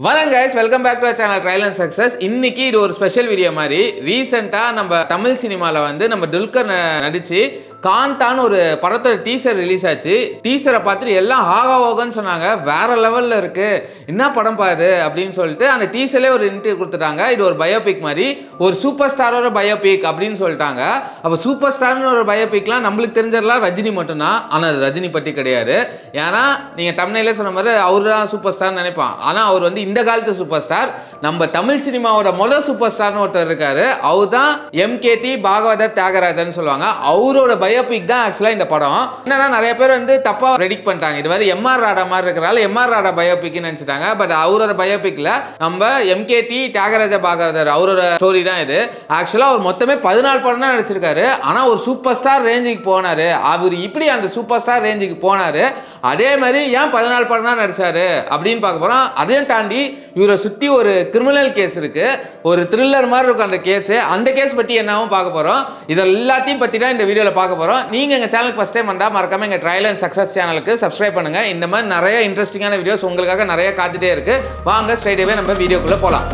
வணக்கம் guys, welcome back to our channel trial and success. இன்னைக்கு இது ஒரு ஸ்பெஷல் வீடியோ மாதிரி. ரீசெண்டா நம்ம தமிழ் சினிமால நம்ம துல்கர் நடிச்சு காந்தான்னு ஒரு படத்தோட டீசர் ரிலீஸ் ஆச்சு. டீசரை பார்த்துட்டு எல்லாம் ஆகா ஓகன்னு சொன்னாங்க. வேற லெவல்ல இருக்கு, என்ன படம் பாரு அப்படின்னு சொல்லிட்டு அந்த டீசர்லேயே ஒரு இன்டர்வியூ கொடுத்துட்டாங்க. இது ஒரு பயோபிக் மாதிரி, ஒரு சூப்பர் ஸ்டாரோட பயோபிக் அப்படின்னு சொல்லிட்டாங்க. அப்போ சூப்பர் ஸ்டார்னு ஒரு பயோபிக்லாம் நம்மளுக்கு தெரிஞ்சதெல்லாம் ரஜினி மட்டும்தான். ஆனால் அது ரஜினி பற்றி கிடையாது. ஏன்னா நீங்கள் தமிழ்நிலே சொன்ன மாதிரி அவர் தான் சூப்பர் ஸ்டார்னு நினைப்பான். ஆனால் அவர் இந்த காலத்து சூப்பர் ஸ்டார். நம்ம தமிழ் சினிமாவோட முதல் சூப்பர் ஸ்டார்னு ஒருத்தர் இருக்காரு. அவர் தான் எம்கேடி பாகவதர் தியாகராஜன் சொல்லுவாங்க. அவரோட பயோபிக் தான் ஆக்சுவலா இந்த படம். என்னன்னா நிறைய பேர் தப்பா ரெடிக்ட் பண்ணிட்டாங்க. இது மாதிரி எம்ஆர் ராடா மாதிரி இருக்கிறால எம்ஆர் ராடா பயோபிக் நினைச்சிட்டாங்க. பட் அவரோட பயோபிக்ல நம்ம எம்கேடி தியாகராஜ பாகவதர் அவரோட ஸ்டோரி தான் இது. ஆக்சுவலா அவர் மொத்தமே 14 படம் தான் நடிச்சிருக்காரு. ஆனா ஒரு சூப்பர் ஸ்டார் ரேஞ்சுக்கு போனாரு. அவர் இப்படி அந்த சூப்பர் ஸ்டார் ரேஞ்சுக்கு போனாரு. அதே மாதிரி ஏன் 14 படம் தான் நடிச்சாரு அப்படின்னு பார்க்க போறோம். அதையும் தாண்டி இவரை சுற்றி ஒரு கிரிமினல் கேஸ் இருக்கு, ஒரு த்ரில்லர் மாதிரி இருக்கும் அந்த கேஸ். அந்த கேஸ் பற்றி என்னவும் பார்க்க போறோம். இது எல்லாத்தையும் பற்றி தான் இந்த வீடியோவில் பார்க்க போறோம். நீங்க எங்க சேனலுக்கு ஃபர்ஸ்ட் டைம் வந்தா மறக்காம எங்க ட்ரையல் அண்ட் சக்சஸ் சேனலுக்கு சப்ஸ்கிரைப் பண்ணுங்க. இந்த மாதிரி நிறைய இன்ட்ரெஸ்டிங்கான வீடியோஸ் உங்களுக்காக நிறைய காத்துட்டே இருக்கு. வாங்க ஸ்ட்ரைட்டாவே நம்ம வீடியோக்குள்ள போலாம்.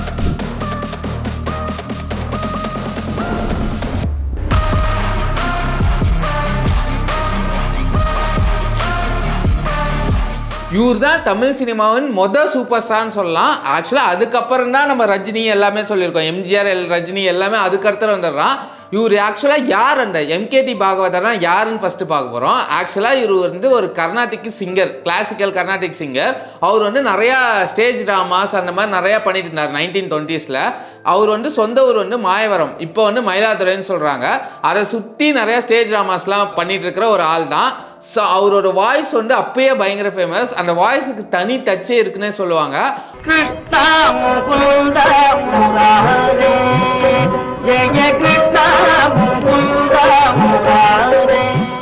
இவர் தான் தமிழ் சினிமாவின் மொதல் சூப்பர் ஸ்டார்னு சொல்லலாம். ஆக்சுவலாக அதுக்கப்புறம் தான் நம்ம ரஜினி எல்லாமே சொல்லியிருக்கோம். எம்ஜிஆர் ரஜினி எல்லாமே அதுக்கடுத்து வந்துடுறான். இவர் ஆக்சுவலாக யார், அந்த எம்கேடி பாகவதர்னா யாருன்னு ஃபஸ்ட்டு பார்க்க போகிறோம். ஆக்சுவலாக இவர் ஒரு Carnatic singer, classical Carnatic singer. அவர் நிறையா ஸ்டேஜ் ட்ராமாஸ் அந்த மாதிரி நிறையா பண்ணிட்டு இருந்தார் 1920s. அவர் சொந்த ஊர் மாயவரம், இப்போ மயிலாதுறைன்னு சொல்கிறாங்க. அதை சுற்றி நிறையா ஸ்டேஜ் ட்ராமாஸ்லாம் பண்ணிட்டு இருக்கிற ஒரு ஆள் தான். ஸோ அவரோட வாய்ஸ் அப்பயே பயங்கர ஃபேமஸ். அந்த வாய்ஸுக்கு தனி டச்சே இருக்குன்னே சொல்லுவாங்க.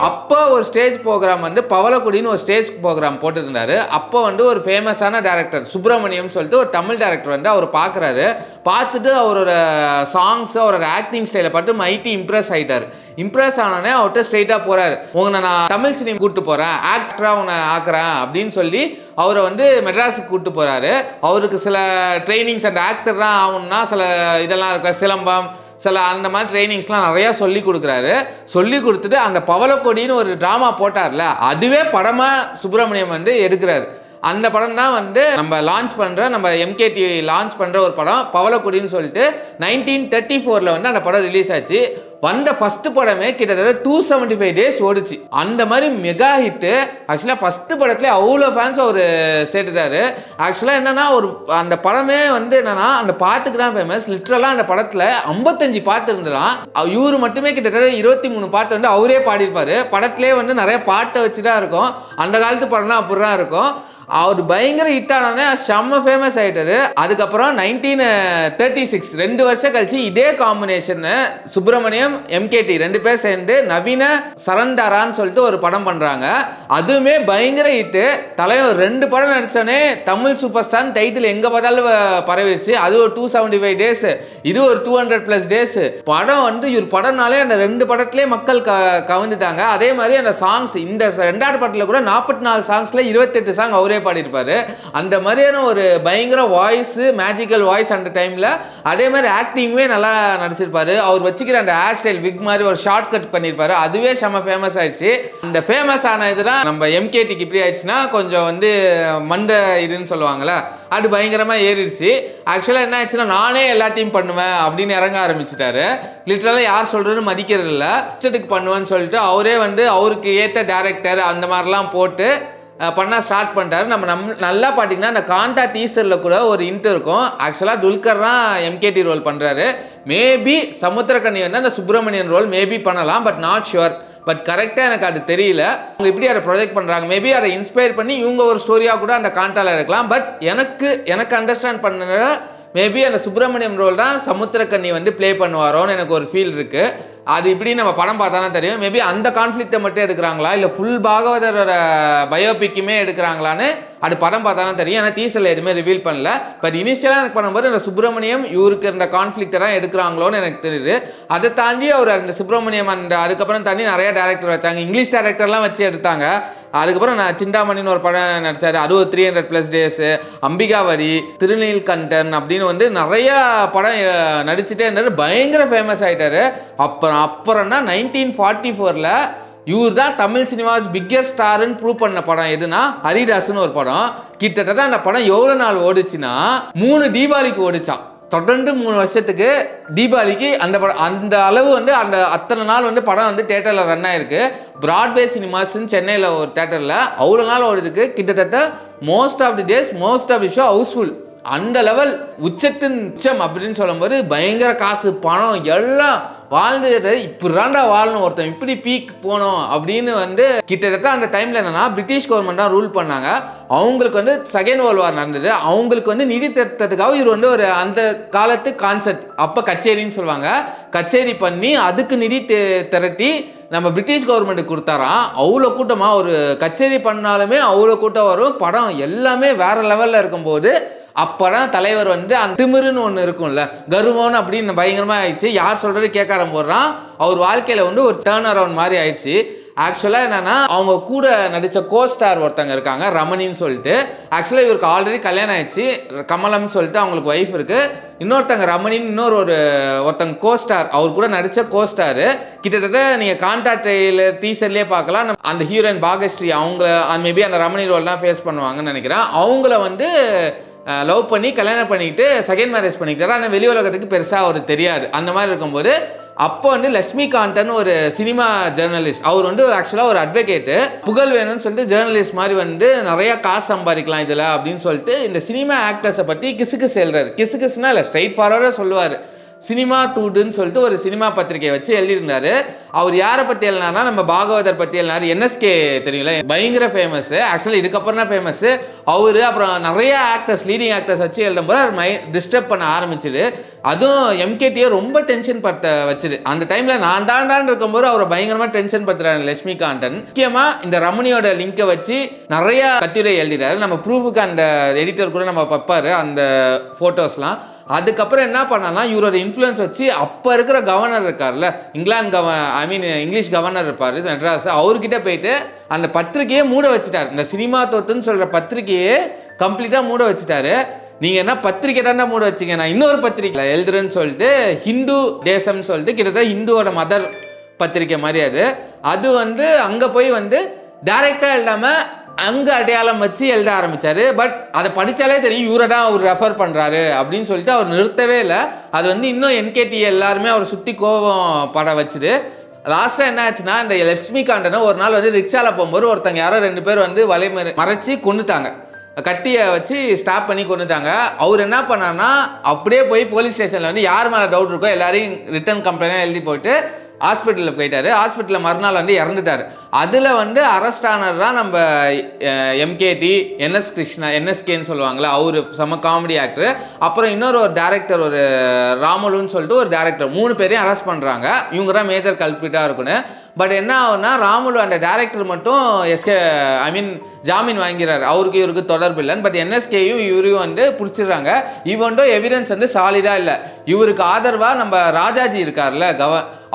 அப்போ ஒரு ஸ்டேஜ் ப்ரோக்ராம் பவளக்குடின்னு ஒரு ஸ்டேஜ் ப்ரோக்ராம் போட்டுருந்தாரு. அப்போ ஒரு ஃபேமஸான டேரக்டர் சுப்பிரமணியம் சொல்லிட்டு ஒரு தமிழ் டேரக்டர் அவர் பார்க்குறாரு. பார்த்துட்டு அவரோட சாங்ஸ், அவரோட ஆக்டிங் ஸ்டைலை பார்த்து மைட்டி இம்ப்ரெஸ் ஆகிட்டார். இம்ப்ரெஸ் ஆனோடனே அவர்கிட்ட ஸ்ட்ரெயிட்டாக போகிறார். உங்களை நான் தமிழ் சினிமா கூப்பிட்டு போகிறேன், ஆக்டராக உன்னை ஆக்குறேன் அப்படின்னு சொல்லி அவரை மெட்ராஸுக்கு கூப்பிட்டு போகிறாரு. அவருக்கு சில ட்ரைனிங்ஸ், அந்த ஆக்டர்லாம் ஆகணும்னா சில இதெல்லாம் இருக்க, சிலம்பம் சில அந்த மாதிரி ட்ரைனிங்ஸ்லாம் நிறையா சொல்லி கொடுக்குறாரு. சொல்லி கொடுத்துட்டு அந்த பவளக்கொடின்னு ஒரு ட்ராமா போட்டார்ல, அதுவே படமாக சுப்பிரமணியம் எடுக்கிறாரு. அந்த படம் தான் நம்ம லான்ச் பண்ணுற, நம்ம எம்கேடி லான்ச் பண்ணுற ஒரு படம் பவளக்குடின்னு சொல்லிட்டு 1934 அந்த படம் ரிலீஸ் ஆச்சு. வந்த ஃபர்ஸ்ட் படமே கிட்டத்தட்ட 275 days ஓடிச்சு. அந்த மாதிரி மெகா ஹிட்டு. ஆக்சுவலாக ஃபர்ஸ்ட் படத்துல அவ்வளோ ஃபேன்ஸ் அவர் சேர்த்துட்டாரு. ஆக்சுவலாக என்னன்னா அந்த படமே என்னன்னா அந்த பாட்டுக்கு தான் ஃபேமஸ். லிட்ரலாக அந்த படத்தில் 55 பாட்டு இருந்துடும். இவரு மட்டுமே கிட்டத்தட்ட 23 பாட்டு அவரே பாடியிருப்பாரு. படத்திலே நிறைய பாட்டை வச்சு தான் இருக்கும். அந்த காலத்து படம்னா அப்படி தான் இருக்கும். அவர் பயங்கர ஹிட் ஆனோடனே செம்ம ஃபேமஸ் ஆகிட்டாரு. அதுக்கப்புறம் 1936 2 வருஷம் கழிச்சு இதே காம்பினேஷன் சுப்பிரமணியம் எம்கேடி 2 பேர் சேர்ந்து நவீன சரந்தாரான்னு சொல்லிட்டு ஒரு படம் பண்ணுறாங்க. அதுவுமே பயங்கர ஹிட்டு. தலைவர் 2 படம் நடித்தோடனே தமிழ் சூப்பர் ஸ்டார் டைட்டில் எங்கே பார்த்தாலும் பரவிடுச்சு. அது ஒரு 275 days, இது ஒரு 200+ days. படம் இவர் படம்னாலே அந்த 2 படத்துலேயே மக்கள் கவர்ந்துட்டாங்க. அதே மாதிரி அந்த சாங்ஸ், இந்த 2வது படத்தில் கூட 44 சாங்ஸில் 28 சாங் அவரே பாடியிருப்பாரு. அந்த மாதிரியான ஒரு பயங்கர வாய்ஸ், மேஜிக்கல் வாய்ஸ் அந்த டைம்ல. அதே மாதிரி ஆக்டிங்குமே நல்லா நடிச்சிருப்பாரு. அவர் வச்சுக்கிற அந்த ஹேர் ஸ்டைல் விக் மாதிரி ஒரு ஷார்ட் கட் பண்ணியிருப்பாரு. அதுவே செம்ம ஃபேமஸ் ஆயிடுச்சு. அந்த ஃபேமஸ் ஆன இதெல்லாம் நம்ம எம்கேடிக்கு இப்படி ஆயிடுச்சுன்னா கொஞ்சம் மண்டை இதுன்னு சொல்லுவாங்கல்ல, அது பயங்கரமாக ஏறிடுச்சு. ஆக்சுவலாக என்ன ஆயிடுச்சுன்னா, நானே எல்லாத்தையும் பண்ணுவேன் அப்படின்னு இறங்க ஆரம்பிச்சிட்டாரு. லிட்டரலாக யார் சொல்கிறதுன்னு மதிக்கிறது இல்லை, இஷ்டத்துக்கு பண்ணுவேன்னு சொல்லிட்டு அவரே அவருக்கு ஏற்ற டேரக்டர் அந்த மாதிரிலாம் போட்டு பண்ண ஸ்டார்ட் பண்ணிட்டாரு. நம்ம நல்லா பார்த்தீங்கன்னா அந்த காந்தா டீசரில் கூட ஒரு இன்ட் இருக்கும். ஆக்சுவலாக துல்கர் தான் எம்கேடி ரோல் பண்ணுறாரு. மேபி சமுத்திரக்கனி அந்த சுப்பிரமணியன் ரோல் மேபி பண்ணலாம், பட் நாட் ஷுவர். பட் கரெக்டாக எனக்கு அது தெரியல. அவங்க இப்படி அதை ப்ரொஜெக்ட் பண்ணுறாங்க. மேபி அதை இன்ஸ்பயர் பண்ணி இவங்க ஒரு ஸ்டோரியாக கூட அந்த காண்டாவில் இருக்கலாம். பட் எனக்கு அண்டர்ஸ்டாண்ட் பண்ண மேபி அந்த சுப்பிரமணியம் ரோல் தான் சமுத்திரக்கனி ப்ளே பண்ணுவாரோன்னு எனக்கு ஒரு ஃபீல் இருக்குது. அது இப்படி நம்ம படம் பார்த்தானே தெரியும். மேபி அந்த கான்ஃப்ளிக்டை மட்டும் எடுக்கிறாங்களா இல்லை ஃபுல் பாகவதரோட பயோபிக்குமே எடுக்கிறாங்களான்னு அது படம் பார்த்தாலும் தெரியும். ஏன்னா டீசர்ல எதுவுமே ரிவீல் பண்ணல. பட் இனிஷியலாக எனக்கு பண்ணும்போது இந்த சுப்பிரமணியம் இவருக்கு இந்த கான்ஃப்ளிக்ட் தான் எடுக்கிறாங்களோன்னு எனக்கு தெரியுது. அதை தாண்டி அவர் அந்த சுப்பிரமணியம் அந்த அதுக்கப்புறம் தாண்டி நிறைய டேரக்டர் வச்சாங்க. இங்கிலீஷ் டேரக்டர்லாம் வச்சு எடுத்தாங்க. அதுக்கப்புறம் நான் சிந்தாமணின்னு ஒரு படம் நடிச்சாரு, 300+ டேஸ், அம்பிகாவரி, திருநீல்கண்டன் அப்படின்னு வந்து நிறைய படம் நடிச்சுட்டே இருந்தாரு. பயங்கர ஃபேமஸ் ஆயிட்டாரு. அப்புறம்னா 1944ல் இவர் தான் தமிழ் சினிமாஸ் பிக்கெஸ்ட் ஸ்டார்னு ப்ரூவ் பண்ண படம் எதுனா ஹரிதாஸ்னு ஒரு படம். கிட்டத்தட்ட அந்த படம் எவ்வளோ நாள் ஓடிச்சுன்னா 3 தீபாவளிக்கு ஓடிச்சான். தொடர்ந்து 3 வருஷத்துக்கு தீபாவளிக்கு அந்த படம் அந்த அளவு வந்து அந்த அத்தனை நாள் வந்து படம் வந்து தேட்டரில் ரன் ஆயிருக்கு. பிராட்வே சினிமாஸ்ன்னு சென்னையில் ஒரு தேட்டரில் அவ்வளோ நாள் ஓடிருக்கு. கிட்டத்தட்ட most of the days most of the show housefull. அந்த லெவல் உச்சத்தின் உச்சம் அப்படின்னு சொல்லும்போது பயங்கர காசு பணம் எல்லாம் வாழ்ந்துட்டு இப்படிதாண்டா வாழணும், ஒருத்தன் இப்படி பீக் போனோம் அப்படின்னு வந்து கிட்டத்தட்ட அந்த டைம்ல என்னன்னா பிரிட்டிஷ் கவர்மெண்ட் தான் ரூல் பண்ணாங்க. அவங்களுக்கு வந்து செகண்ட் வேர்ல்ட் வார் நடந்தது. அவங்களுக்கு வந்து நிதி திட்டத்துக்காக இவர் வந்து ஒரு அந்த காலத்து கான்செப்ட் அப்போ கச்சேரின்னு சொல்லுவாங்க, கச்சேரி பண்ணி அதுக்கு நிதி திரட்டி நம்ம பிரிட்டிஷ் கவர்மெண்ட்டுக்கு கொடுத்தாராம். அவ்வளோ கூட்டமாக ஒரு கச்சேரி பண்ணாலுமே அவ்வளோ கூட்டம் வரும். படம் எல்லாமே வேற லெவலில் இருக்கும்போது அப்போதான் தலைவர் வந்து அந்த திமிருன்னு ஒன்று இருக்கும்ல, கர்வம்னு அப்படின்னு பயங்கரமாக ஆயிடுச்சு. யார் சொல்கிறது கேட்க ஆரம்பிடுறான். அவர் வாழ்க்கையில் வந்து ஒரு டேர்ன் அரவுண்ட் மாதிரி ஆயிடுச்சு. ஆக்சுவலாக என்னன்னா அவங்க கூட நடித்த கோஸ்டார் ஒருத்தங்க இருக்காங்க, ரமணின்னு சொல்லிட்டு. ஆக்சுவலாக இவருக்கு ஆல்ரெடி கல்யாணம் ஆயிடுச்சு, கமலம்னு சொல்லிட்டு அவங்களுக்கு ஒய்ஃப் இருக்கு. இன்னொருத்தங்க ரமணின்னு ஒருத்தங்க கோஸ்டார், அவர் கூட நடித்த கோஸ்டாரு. கிட்டத்தட்ட நீங்கள் கான்டாக்ட் டீசர்லேயே பார்க்கலாம். அந்த ஹீரோயின் பாகஸ்ரீ அவங்க மேபி அந்த ரமணி ரோல் தான் ஃபேஸ் பண்ணுவாங்கன்னு நினைக்கிறேன். அவங்கள வந்து லவ் பண்ணி கல்யாணம் பண்ணிக்கிட்டு செகண்ட் மேரேஜ் பண்ணிக்கிட்டாரு. ஆனால் வெளி உலகத்துக்கு பெருசாக அவர் தெரியாது. அந்த மாதிரி இருக்கும்போது அப்போ வந்து லட்சுமிகாந்தன் ஒரு சினிமா ஜேர்னலிஸ்ட், அவர் வந்து ஆக்சுவலாக ஒரு அட்வொகேட்டு, புகழ் வேணும்னு சொல்லிட்டு ஜேர்னலிஸ்ட் மாதிரி வந்து நிறைய காசு சம்பாதிக்கலாம் இதில் அப்படின்னு சொல்லிட்டு இந்த சினிமா ஆக்டர்ஸை பற்றி கிசுக்கு செல்றாரு. கிசுக்குன்னா இல்லை, ஸ்ட்ரைட் ஃபார்வர்டாக சொல்லுவார். சினிமா டூடுன்னு சொல்லிட்டு ஒரு சினிமா பத்திரிகையை வச்சு எழுதியிருந்தாரு. அவர் யாரை பற்றி எழுதினார்னா நம்ம பாகவதர் பற்றி எழுதினார். NSK தெரியல, பயங்கர ஃபேமஸ். ஆக்சுவலி இதுக்கப்புறம் தான் ஃபேமஸ் அவர். அப்புறம் நிறைய ஆக்டர்ஸ், லீடிங் ஆக்டர்ஸ் வச்சு எழுதும்போது அவர் டிஸ்டர்ப் பண்ண ஆரம்பிச்சுது. அதுவும் MKTயை ரொம்ப டென்ஷன் படுத்த வச்சுது. அந்த டைமில் நான் தாண்டான்னு இருக்கும்போது அவரை பயங்கரமாக டென்ஷன் படுத்துறாரு லட்சுமிகாந்தன். முக்கியமாக இந்த ரமணியோட லிங்கை வச்சு நிறைய கட்டுரை எழுதிட்டாரு. நம்ம ப்ரூஃபுக்கு அந்த எடிட்டர் கூட நம்ம பார்ப்பாரு அந்த ஃபோட்டோஸ்லாம். அதுக்கப்புறம் என்ன பண்ணான்னா இவரோட இன்ஃப்ளூயன்ஸ் வச்சு அப்போ இருக்கிற கவர்னர் இருக்கார்ல, இங்கிலீஷ் கவர்னர் இருப்பார் மெட்ராஸ், அவர்கிட்ட போயிட்டு அந்த பத்திரிகையே மூட வச்சுட்டார். இந்த சினிமா தொட்டுன்னு சொல்கிற பத்திரிகையே கம்ப்ளீட்டாக மூட வச்சுட்டாரு. நீங்கள் என்ன பத்திரிக்கை தாண்டா மூட வச்சிங்க, நான் இன்னொரு பத்திரிக்கை எழுதுறேன்னு சொல்லிட்டு ஹிந்து தேசம்னு சொல்லிட்டு கிட்டத்தட்ட ஹிந்துவோட மதர் பத்திரிக்கை மாதிரி அது வந்து அங்கே போய் வந்து டைரெக்டாக இல்லாமல் அங்கே அடையாளம் வச்சு எழுத ஆரம்பித்தார். பட் அதை படித்தாலே தெரியும் இவரை தான் அவர் ரெஃபர் பண்ணுறாரு அப்படின்னு சொல்லிட்டு அவர் நிறுத்தவே இல்லை. அது வந்து இன்னும் NKT எல்லாருமே அவர் சுற்றி கோபம் பட வச்சுது. லாஸ்ட்டாக என்ன ஆச்சுன்னா இந்த லட்சுமிகாந்தனை ஒரு நாள் வந்து ரிக்ஷாவில் போகும்போது ஒருத்தங்க யாரோ 2 பேர் வந்து மறைச்சி கொண்டுட்டாங்க, கட்டியை வச்சு ஸ்டாப் பண்ணி கொண்டுட்டாங்க. அவர் என்ன பண்ணார்னா அப்படியே போய் போலீஸ் ஸ்டேஷனில் வந்து யார் மேலே டவுட் இருக்கோ எல்லாரையும் ரிட்டன் கம்ப்ளைண்டாக எழுதி போயிட்டு ஹாஸ்பிட்டலில் போயிட்டாரு. ஹாஸ்பிட்டலில் மறுநாள் வந்து இறந்துட்டார். அதில் வந்து அரெஸ்ட் ஆனர் தான் நம்ம MKT, NSKன்னு சொல்லுவாங்களே, அவர் செம்ம காமெடி ஆக்டர். அப்புறம் இன்னொரு டேரக்டர், ஒரு ராமுலுன்னு சொல்லிட்டு ஒரு டேரக்டர், 3 பேரையும் அரெஸ்ட் பண்ணுறாங்க. இவங்க தான் மேஜர் கல்பிட்டாக இருக்குன்னு. பட் என்ன ஆகுனா ராமுலு அந்த டேரக்டர் மட்டும் ஜாமீன் வாங்கிறார், அவருக்கு இவருக்கு தொடர்பு இல்லைன்னு. பட் NSKயும் இவரையும் வந்து பிடிச்சிடுறாங்க. இவன்டோ எவிடன்ஸ் வந்து சாலிடாக இல்லை. இவருக்கு ஆதரவாக நம்ம ராஜாஜி இருக்கார்ல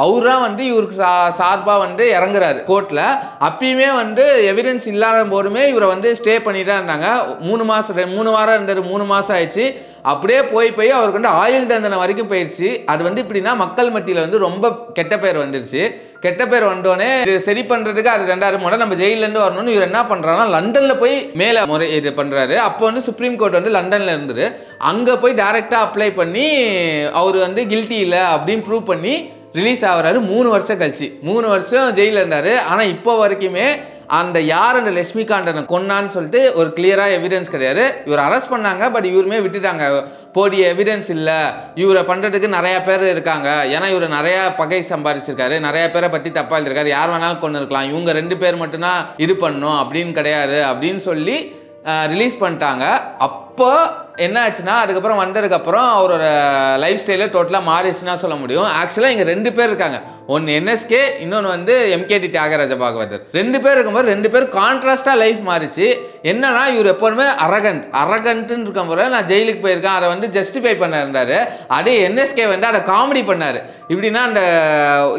அவர்தான் வந்து இவருக்கு சார்பாக வந்து இறங்குறாரு கோர்ட்டில். அப்பயுமே வந்து எவிடன்ஸ் இல்லாத போதுமே இவரை வந்து ஸ்டே பண்ணிட்டு தான் இருந்தாங்க. 3 வாரம் இருந்தார், 3 மாதம் ஆயிடுச்சு. அப்படியே போய் அவருக்கு வந்து ஆயுள் தண்டனை வரைக்கும் போயிடுச்சு. அது வந்து இப்படின்னா மக்கள் மத்தியில் வந்து ரொம்ப கெட்ட பேர் வந்துருச்சு. கெட்ட பேர் வந்தோடனே இது சரி பண்ணுறதுக்கு அது 2000 முறை நம்ம ஜெயிலேருந்து வரணும்னு இவர் என்ன பண்ணுறாருன்னா லண்டனில் போய் மேலே முறை இது பண்ணுறாரு. அப்போ வந்து சுப்ரீம் கோர்ட் வந்து லண்டனில் இருந்தது. அங்கே போய் டைரெக்டாக அப்ளை பண்ணி அவர் வந்து கில்ட்டி இல்லை அப்படின்னு ப்ரூவ் பண்ணி ரிலீஸ் ஆகிறாரு. 3 வருஷம் கழிச்சு, 3 வருஷம் ஜெயிலில் இருந்தார். ஆனால் இப்போ வரைக்குமே அந்த யார் அந்த லட்சுமிகாந்தனை கொன்னான்னு சொல்லிட்டு ஒரு கிளியராக எவிடன்ஸ் கிடையாது. இவர் அரெஸ்ட் பண்ணாங்க, பட் இவருமே விட்டுட்டாங்க. போடிய எவிடன்ஸ் இல்லை, இவரை பண்ணுறதுக்கு நிறையா பேர் இருக்காங்க. ஏன்னா இவர் நிறையா பகை சம்பாதிச்சிருக்காரு, நிறையா பேரை பற்றி தப்பாக இருந்திருக்காரு, யார் வேணாலும் கொண்டு இருக்கலாம், இவங்க 2 பேர் மட்டும்தான் இது பண்ணணும் அப்படின்னு கிடையாது அப்படின்னு சொல்லி ரிலீஸ் பண்ணிட்டாங்க. அப்போ என்ன ஆச்சுன்னா அதுக்கப்புறம் வந்ததுக்கப்புறம் அவரோட லைஃப் ஸ்டைலே டோட்டலாக மாறிச்சுன்னா சொல்ல முடியும். ஆக்சுவலாக இங்கே 2 பேர் இருக்காங்க. ஒன்று என்எஸ்கே, இன்னொன்று வந்து எம்கேடி தியாகராஜ பாகவதர். 2 பேர் இருக்கும்போது 2 பேர் கான்ட்ராஸ்டாக லைஃப் மாறிச்சு. என்னன்னா இவர் எப்போதுமே அரகண்ட்டுன்னு இருக்கும் போது நான் ஜெயிலுக்கு போயிருக்கேன் அதை வந்து ஜஸ்டிஃபை பண்ண இருந்தார். அதே என்எஸ்கே வந்து அதை காமெடி பண்ணார். இப்படின்னா அந்த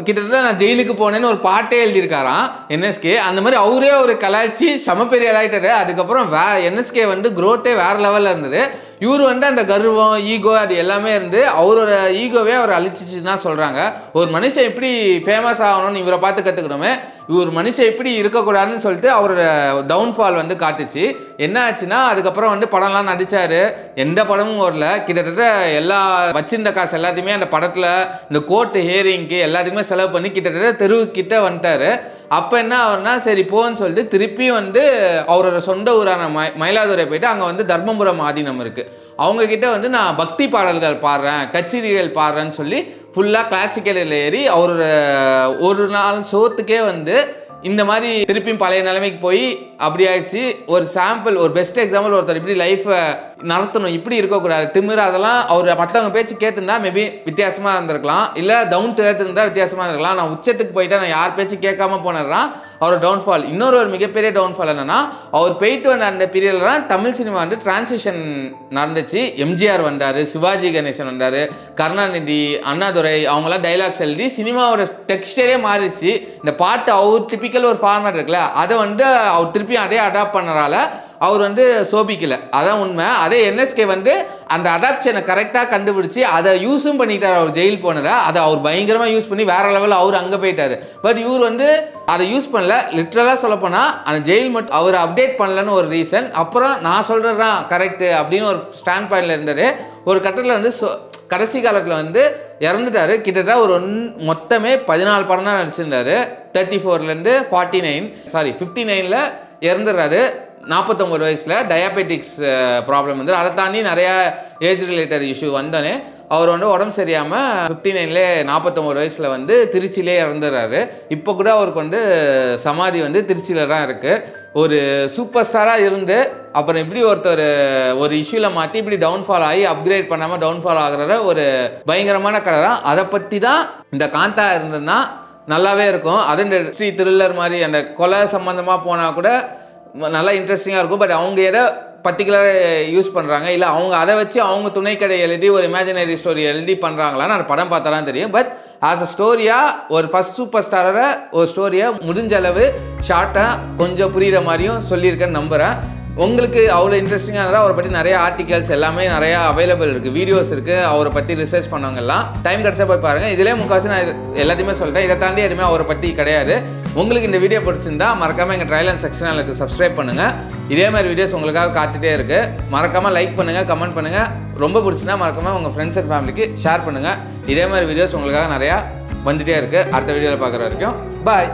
கிட்டத்தட்ட நான் ஜெயிலுக்கு போனேன்னு ஒரு பாட்டே எழுதியிருக்காராம் என்எஸ்கே. அந்த மாதிரி அவரே ஒரு கலாய்ச்சி செம பெரிய ஆகிட்டாரு. அதுக்கப்புறம் என்எஸ்கே வந்து க்ரோத்தே வேறு லெவலில் இருந்தது. இவர் வந்து அந்த கர்வம், ஈகோ அது எல்லாமே இருந்து அவரோட ஈகோவே அவர் அழிச்சிச்சுன்னா சொல்கிறாங்க. ஒரு மனுஷன் எப்படி ஃபேமஸ் ஆகணும்னு இவரை பார்த்து கற்றுக்கணுமே, இவர் மனுஷன் இப்படி இருக்கக்கூடாதுன்னு சொல்லிட்டு அவரோட டவுன்ஃபால் வந்து காட்டுச்சு. என்ன ஆச்சுன்னா அதுக்கப்புறம் வந்து படம்லாம் நடித்தார். எந்த படமும் வரல. கிட்டத்தட்ட எல்லா வச்சிருந்த காசு எல்லாத்தையுமே அந்த படத்தில் இந்த கோர்ட்டு ஹியரிங்க்கு எல்லாத்துக்குமே செலவு பண்ணி கிட்டத்தட்ட தெருவுக்கிட்ட வந்துட்டார். அப்போ என்ன ஆகுனா சரி போன்னு சொல்லிட்டு திருப்பி வந்து அவரோட சொந்த ஊரான மயிலாதுரை போயிட்டு அங்கே வந்து தர்மபுரம் ஆதீனம் இருக்குது. அவங்கக்கிட்ட வந்து நான் பக்தி பாடல்கள் பாடுறேன், கச்சேரிகள் பாடுறேன்னு சொல்லி ஃபுல்லாக கிளாசிக்கலில் ஏறி அவரோட ஒரு நாள் சோத்துக்கே வந்து இந்த மாதிரி திருப்பியும் பழைய நிலைமைக்கு போய் அப்படி ஆயிடுச்சு. ஒரு சாம்பிள், ஒரு பெஸ்ட் எக்ஸாம்பிள், ஒருத்தர் இப்படி லைஃப்பை நடத்தணும், இப்படி இருக்கக்கூடாது, திமிரு அதெல்லாம் அவர் மற்றவங்க பேச்சு கேட்டுருந்தா மேபி வித்தியாசமாக இருந்திருக்கலாம். இல்லை டவுன் டு எர்த் இருந்தால் வித்தியாசமாக இருந்திருக்கலாம். நான் உச்சத்துக்கு போயிட்டா நான் யார் பேச்சு கேட்காம போனேன். அவர் டவுன்ஃபால். இன்னொரு மிகப்பெரிய டவுன்ஃபால் என்னன்னா அவர் போயிட்டு வந்த அந்த பீரியட்ல தான் தமிழ் சினிமா வந்து டிரான்சிஷன் நடந்துச்சு. எம்ஜிஆர் வந்தார், சிவாஜி கணேசன் வந்தார், கருணாநிதி, அண்ணாதுரை அவங்களாம் டைலாக்ஸ் எழுதி சினிமாவோட டெக்ஸ்டரே மாறிடுச்சு. இந்த பாட்டு அவர் டிப்பிக்கல் ஒரு ஃபார்மேட் இருக்குல்ல அதை வந்து அவர் திருப்பி அதே அடாப்ட் பண்ணனால அவர் வந்து சோபிக்கல. அதான் உண்மை. அதே என்எஸ்கே வந்து அந்த அடாப்ஷனை கரெக்டாக கண்டுபிடிச்சி அதை யூஸும் பண்ணிட்டார். அவர் ஜெயில் போனதை அதை அவர் பயங்கரமாக யூஸ் பண்ணி வேற லெவலில் அவர் அங்கே போயிட்டார். பட் இவர் வந்து அதை யூஸ் பண்ணல. லிட்ரலாக சொல்லப்போனால் அந்த ஜெயில் மட்டும் அவர் அப்டேட் பண்ணலன்னு ஒரு ரீசன். அப்புறம் நான் சொல்கிறதான் கரெக்டு அப்படின்னு ஒரு ஸ்டாண்ட் பாயிண்டில் இருந்தார். ஒரு கட்டத்தில் வந்து கடைசி காலத்தில் வந்து இறந்துட்டார். கிட்டத்தட்ட ஒரு மொத்தமே 14 படம் தான் நடிச்சிருந்தார். 34லேருந்து 59ல் இறந்துடுறாரு. 49 வயசில் டயாபெட்டிக்ஸ் ப்ராப்ளம் வந்து அதை தாண்டி நிறையா ஏஜ் ரிலேட்டட் இஷ்யூ வந்தோடனே அவர் வந்து உடம்பு சரியாமல் 59லே 49 வயசில் வந்து திருச்சியிலே இறந்துடுறாரு. இப்போ கூட அவருக்கு வந்து சமாதி வந்து திருச்சியில் தான் இருக்குது. ஒரு சூப்பர் ஸ்டாராக இருந்து அப்புறம் இப்படி ஒருத்தர் ஒரு இஷ்யூவில் மாற்றி இப்படி டவுன்ஃபால் ஆகி அப்கிரேட் பண்ணாமல் டவுன்ஃபால் ஆகுற ஒரு பயங்கரமான கதை தான். அதை பற்றி தான் இந்த காந்தா இருந்ததுன்னா நல்லாவே இருக்கும். அது இந்த ஸ்ரீ த்ரில்லர் மாதிரி அந்த கொலை சம்மந்தமாக போனால் கூட நல்லா இன்ட்ரெஸ்டிங்காக இருக்கும். பட் அவங்க எதை பர்டிகுலராக யூஸ் பண்ணுறாங்க, இல்லை அவங்க அதை வச்சு அவங்க துணைக்கடை எழுதி ஒரு இமேஜினரி ஸ்டோரி எழுதி பண்ணுறாங்களான்னு அந்த படம் பார்த்தா தான் தெரியும். பட் ஆஸ் அ ஸ்டோரியாக ஒரு ஃபஸ்ட் சூப்பர் ஸ்டாரோட ஒரு ஸ்டோரியாக முடிஞ்ச அளவு ஷார்ட்டாக கொஞ்சம் புரிகிற மாதிரியும் சொல்லியிருக்கேன்னு நம்புகிறேன். உங்களுக்கு அவ்வளோ இன்ட்ரெஸ்டிங்காக இருந்தால் அவரை பற்றி நிறைய ஆர்டிகல்ஸ் எல்லாமே நிறையா அவைலபிள் இருக்குது, வீடியோஸ் இருக்குது. அவரை பற்றி ரிசர்ச் பண்ணவங்க எல்லாம் டைம் கிடச்சா போய் பாருங்கள். இதிலே முக்கால்வாசி நான் எல்லாத்தையுமே சொல்லிட்டேன். இதை தாண்டி எதுவுமே அவரை பற்றி கிடையாது. உங்களுக்கு இந்த வீடியோ பிடிச்சிருந்தா மறக்காமல் எங்கள் ட்ரையல் செக்ஷன் சேனலுக்கு சப்ஸ்கிரைப் பண்ணுங்கள். இதே மாதிரி வீடியோஸ் உங்களுக்காக காத்துட்டே இருக்குது. மறக்காமல் லைக் பண்ணுங்கள், கமெண்ட் பண்ணுங்கள். ரொம்ப பிடிச்சிருந்தா மறக்காமல் உங்கள் ஃப்ரெண்ட்ஸ் அண்ட் ஃபேமிலிக்கு ஷேர் பண்ணுங்கள். இதே மாதிரி வீடியோஸ் உங்களுக்காக நிறையா வந்துகிட்டே இருக்குது. அடுத்த வீடியோவில் பார்க்குற வரைக்கும் பாய்.